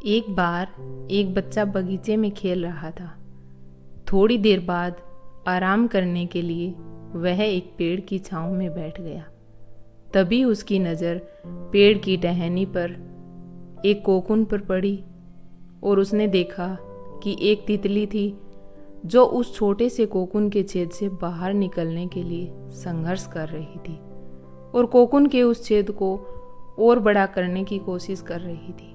एक बार एक बच्चा बगीचे में खेल रहा था। थोड़ी देर बाद आराम करने के लिए वह एक पेड़ की छांव में बैठ गया। तभी उसकी नज़र पेड़ की टहनी पर एक कोकून पर पड़ी और उसने देखा कि एक तितली थी जो उस छोटे से कोकून के छेद से बाहर निकलने के लिए संघर्ष कर रही थी और कोकून के उस छेद को और बड़ा करने की कोशिश कर रही थी।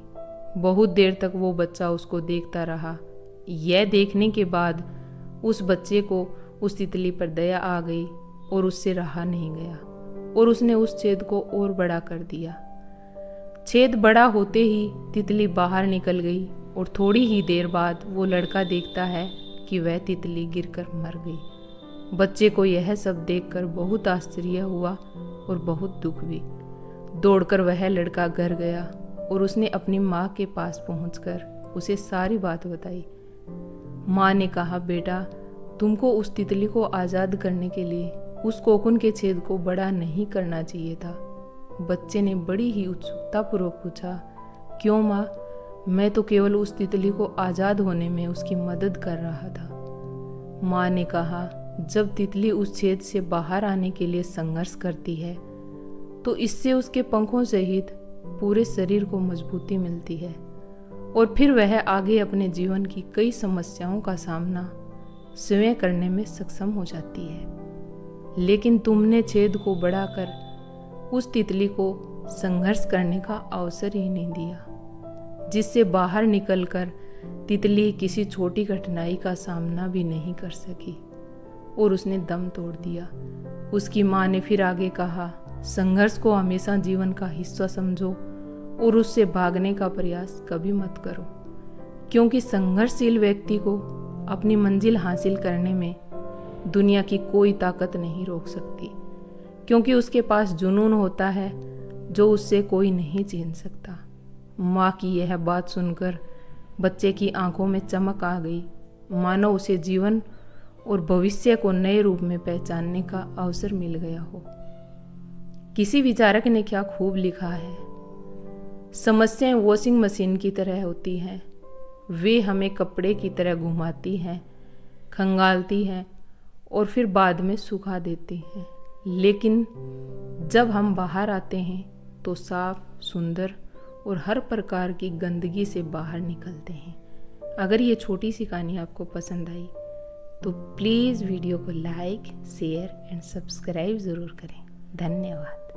बहुत देर तक वो बच्चा उसको देखता रहा। यह देखने के बाद उस बच्चे को उस तितली पर दया आ गई और उससे रहा नहीं गया और उसने उस छेद को और बड़ा कर दिया। छेद बड़ा होते ही तितली बाहर निकल गई और थोड़ी ही देर बाद वो लड़का देखता है कि वह तितली गिरकर मर गई। बच्चे को यह सब देखकर बहुत आश्चर्य हुआ और बहुत दुख भी। दौड़कर वह लड़का घर गया और उसने अपनी माँ के पास पहुंचकर उसे सारी बात बताई। माँ ने कहा, बेटा, तुमको उस तितली को आज़ाद करने के लिए उस कोकून के छेद को बड़ा नहीं करना चाहिए था। बच्चे ने बड़ी ही उत्सुकतापूर्वक पूछा, क्यों माँ? मैं तो केवल उस तितली को आज़ाद होने में उसकी मदद कर रहा था। माँ ने कहा, जब तितली उस छेद से बाहर आने के लिए संघर्ष करती है तो इससे उसके पंखों सहित पूरे शरीर को मजबूती मिलती है और फिर वह आगे अपने जीवन की कई समस्याओं का सामना स्वयं करने में सक्षम हो जाती है। लेकिन तुमने छेद को बढ़ाकर उस तितली को संघर्ष करने का अवसर ही नहीं दिया, जिससे बाहर निकलकर तितली किसी छोटी कठिनाई का सामना भी नहीं कर सकी और उसने दम तोड़ दिया। उसकी माँ ने फिर आगे कहा, संघर्ष को हमेशा जीवन का हिस्सा समझो और उससे भागने का प्रयास कभी मत करो, क्योंकि संघर्षशील व्यक्ति को अपनी मंजिल हासिल करने में दुनिया की कोई ताकत नहीं रोक सकती, क्योंकि उसके पास जुनून होता है जो उससे कोई नहीं छीन सकता। माँ की यह बात सुनकर बच्चे की आंखों में चमक आ गई, मानो उसे जीवन और भविष्य को नए रूप में पहचानने का अवसर मिल गया हो। किसी विचारक ने क्या खूब लिखा है, समस्याएं वॉशिंग मशीन की तरह होती हैं। वे हमें कपड़े की तरह घुमाती हैं, खंगालती हैं और फिर बाद में सुखा देती हैं। लेकिन जब हम बाहर आते हैं तो साफ, सुंदर और हर प्रकार की गंदगी से बाहर निकलते हैं। अगर ये छोटी सी कहानी आपको पसंद आई तो प्लीज़ वीडियो को लाइक, शेयर एंड सब्सक्राइब ज़रूर करें। धन्यवाद।